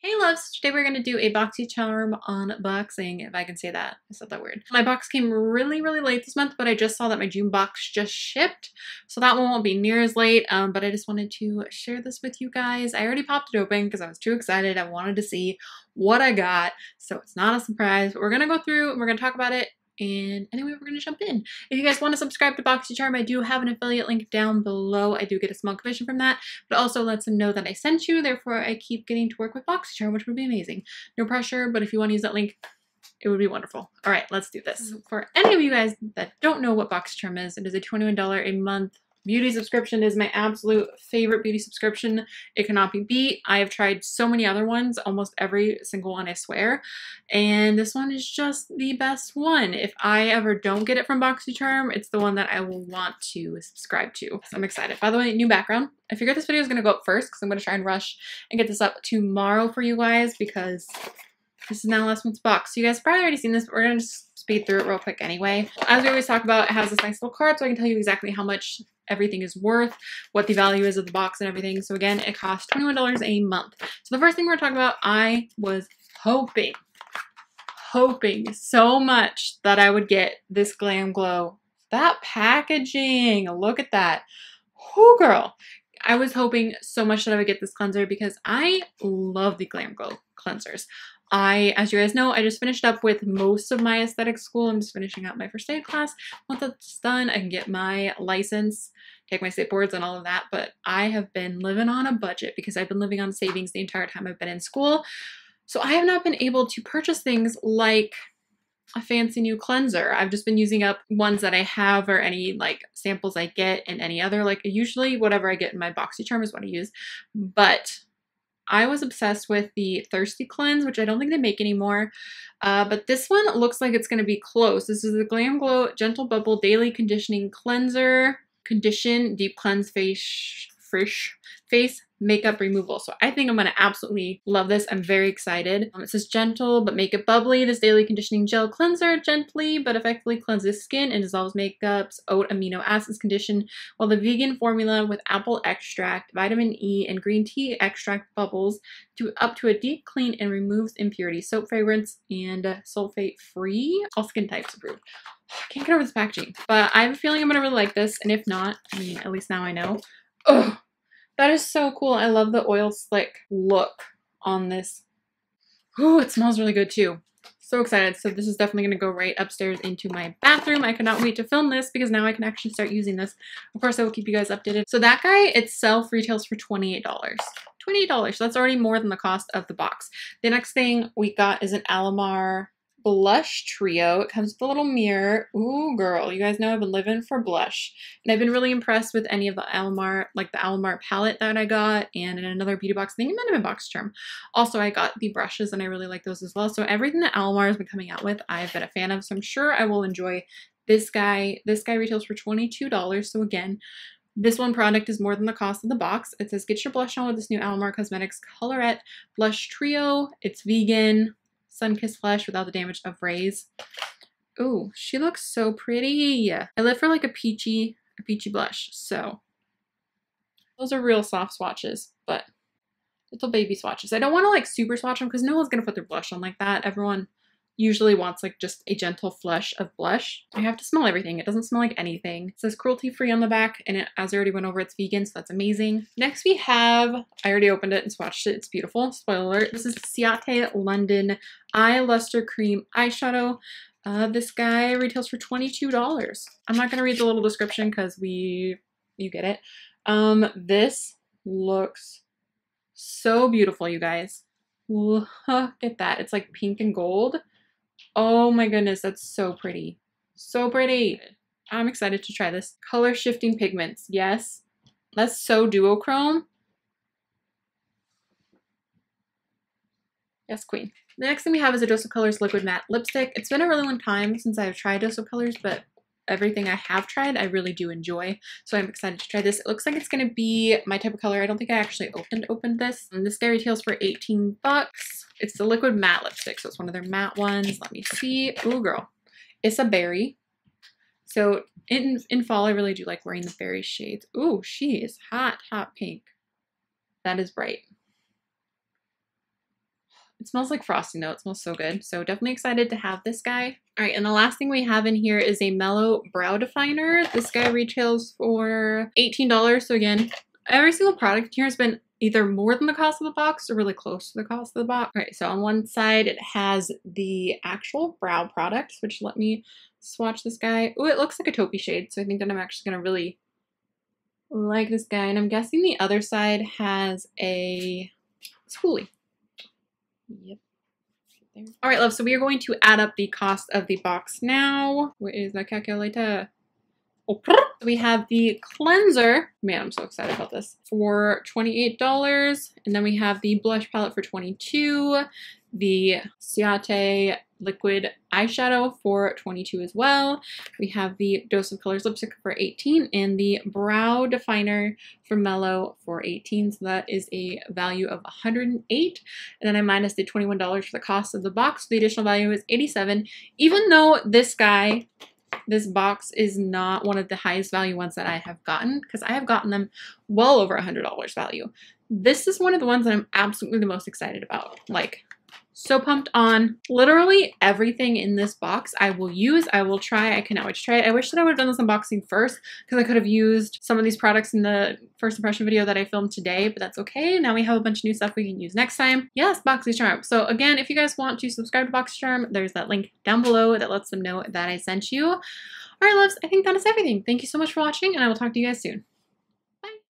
Hey loves, today we're going to do a Boxycharm unboxing, if I can say that. I said that weird. My box came really late this month, but I just saw that my June box just shipped, so that one won't be near as late, but I just wanted to share this with you guys. I already popped it open because I was too excited. I wanted to see what I got, so it's not a surprise, but we're going to go through and we're going to talk about it. And anyway, we're going to jump in. If you guys want to subscribe to Boxycharm, I do have an affiliate link down below. I do get a small commission from that, but also lets them know that I sent you. Therefore, I keep getting to work with Boxycharm, which would be amazing. No pressure, but if you want to use that link, it would be wonderful. All right, let's do this. For any of you guys that don't know what Boxycharm is, it is a $21 a month beauty subscription. Is my absolute favorite beauty subscription. It cannot be beat. I have tried so many other ones, almost every single one, I swear. And this one is just the best one. If I ever don't get it from Boxycharm, it's the one that I will want to subscribe to. So I'm excited. By the way, new background. I figured this video is going to go up first because I'm going to try and rush and get this up tomorrow for you guys because this is now last month's box. So you guys have probably already seen this, but we're going to just speed through it real quick anyway. As we always talk about, it has this nice little card so I can tell you exactly how much everything is worth, what the value is of the box and everything. So again, it costs $21 a month. So the first thing we're talking about, I was hoping so much that I would get this Glam Glow. That packaging, look at that. Whoo, girl. I was hoping so much that I would get this cleanser because I love the Glam Glow cleansers. As you guys know, I just finished up with most of my aesthetic school. I'm just finishing up my first aid class. Once that's done, I can get my license, take my state boards and all of that, but I have been living on a budget because I've been living on savings the entire time I've been in school. So I have not been able to purchase things like a fancy new cleanser. I've just been using up ones that I have or any like samples I get and any other, like usually whatever I get in my Boxycharm is what I use. But I was obsessed with the Thirsty Cleanse, which I don't think they make anymore. But this one looks like it's going to be close. This is the Glam Glow Gentle Bubble Daily Conditioning Cleanser. Condition Deep Cleanse Face Makeup Removal. So I think I'm going to absolutely love this. I'm very excited. It says gentle but make it bubbly. This daily conditioning gel cleanser gently but effectively cleanses skin and dissolves makeups, oat amino acids condition, while the vegan formula with apple extract, vitamin E, and green tea extract bubbles up to a deep clean and removes impurities, soap fragrance, and sulfate free. All skin types approved. I can't get over this packaging, but I have a feeling I'm going to really like this, and if not, I mean, at least now I know. Oh, that is so cool. I love the oil slick look on this. Ooh, it smells really good too. So excited. So this is definitely going to go right upstairs into my bathroom. I cannot wait to film this because now I can actually start using this. Of course, I will keep you guys updated. So that guy itself retails for $28. $28. So that's already more than the cost of the box. The next thing we got is an Alamar blush trio. It comes with a little mirror. Ooh, girl, you guys know I've been living for blush, and I've been really impressed with any of the Alamar, like the Alamar palette that I got, and in another beauty box, I think it might have been Boxycharm. Also, I got the brushes, and I really like those as well. So everything that Alamar has been coming out with, I've been a fan of. So I'm sure I will enjoy this guy. This guy retails for $22. So again, this one product is more than the cost of the box. It says get your blush on with this new Alamar Cosmetics Colorette Blush Trio. It's vegan, sun-kissed flesh without the damage of rays. Ooh, she looks so pretty. I live for like a peachy blush. So those are real soft swatches, but little baby swatches. I don't want to like super swatch them because no one's gonna put their blush on like that. Everyone usually wants like just a gentle flush of blush. You have to smell everything. It doesn't smell like anything. It says cruelty free on the back, and as I already went over, it's vegan, so that's amazing. Next we have, I already opened it and swatched it. It's beautiful. Spoiler alert. This is Ciate London Eye Luster Cream Eyeshadow. This guy retails for $22. I'm not gonna read the little description because you get it. This looks so beautiful, you guys. Look at that. It's like pink and gold. Oh my goodness, that's so pretty. So pretty. I'm excited to try this. Color shifting pigments. Yes. That's so duochrome. Yes, queen. The next thing we have is a Dose of Colors Liquid Matte Lipstick. It's been a really long time since I've tried Dose of Colors, but everything I have tried, I really do enjoy. So I'm excited to try this. It looks like it's going to be my type of color. I don't think I actually opened this. And this guy retails for 18 bucks. It's the liquid matte lipstick. So it's one of their matte ones. Let me see. Ooh, girl. It's a berry. So in fall, I really do like wearing the berry shades. Ooh, she is hot, hot pink. That is bright. It smells like frosting though. It smells so good. So definitely excited to have this guy. All right, and the last thing we have in here is a Mellow Brow Definer. This guy retails for $18. So again, every single product here has been either more than the cost of the box or really close to the cost of the box. All right, so on one side it has the actual brow products, which let me swatch this guy. Oh, it looks like a taupey shade, so I think that I'm actually gonna really like this guy. And I'm guessing the other side has a spoolie. Yep. All right, love, so we are going to add up the cost of the box now. Where is the calculator? We have the cleanser. Man, I'm so excited about this. For $28. And then we have the blush palette for $22. The Ciate liquid eyeshadow for $22 as well. We have the Dose of Colors lipstick for $18 and the brow definer for Mellow for $18. So that is a value of $108. And then I minus the $21 for the cost of the box. So the additional value is $87. Even though this box is not one of the highest value ones that I have gotten, because I have gotten them well over $100 value. This is one of the ones that I'm absolutely the most excited about. Like, so pumped on. Literally everything in this box I will use, I will try. I cannot wait to try it. I wish that I would have done this unboxing first because I could have used some of these products in the first impression video that I filmed today, but that's okay. Now we have a bunch of new stuff we can use next time. Yes, Boxycharm. So again, if you guys want to subscribe to Boxycharm, there's that link down below that lets them know that I sent you. All right, loves, I think that is everything. Thank you so much for watching, and I will talk to you guys soon.